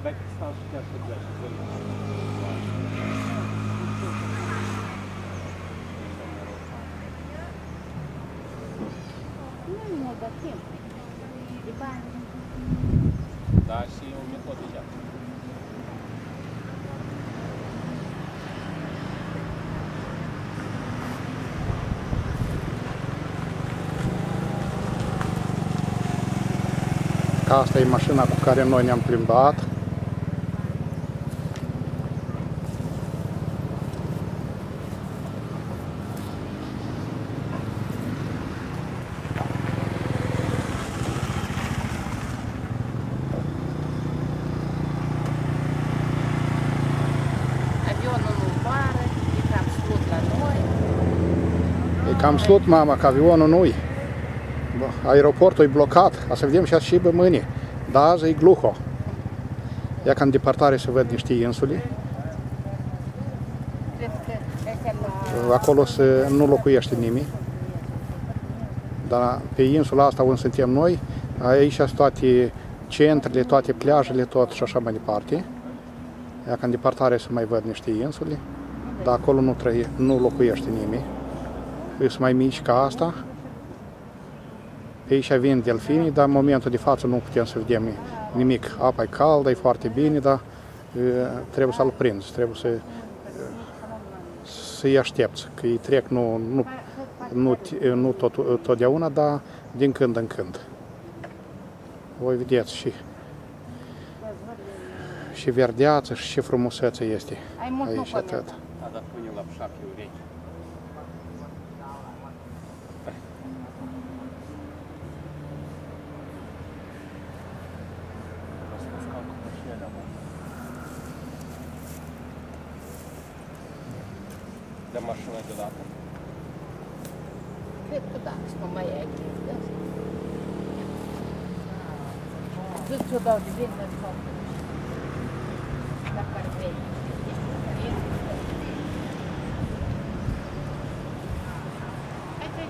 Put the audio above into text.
vai stau și chiar să pleci. Nu mă dă timp. De bani. Da, și o metodă de asta. Asta e mașina cu care noi ne-am plimbat. Avionul nu zboară, e cam slut la noi. E cam slut, mama, că avionul nu-i. Aeroportul e blocat. O să vedem și pe mâine. Dar azi e gluho. Ia ca în depărtare să văd niște insule. Cred că Acolo nu locuiește nimeni. Dar pe insula asta unde suntem noi, aici sunt toate centrele, toate plajele, tot și așa mai departe. Ia ca în depărtare să mai văd niște insule. Dar acolo nu locuiește nimeni. Sunt mai mici ca asta. Pe aici vin delfinii, dar în momentul de față nu putem să vedem nimic. Apa e caldă, e foarte bine, dar trebuie să-l prinzi, trebuie să-i aștepți, că îi trec nu totdeauna, dar din când în când. Voi vedeți și verdeață și ce frumusețe este aici atât. A dat pune la șapte urechi. De mașina deodată? cred că da, să nu mai ai. Cât ți-o dau de bine, dacă ar veni. Hai să-i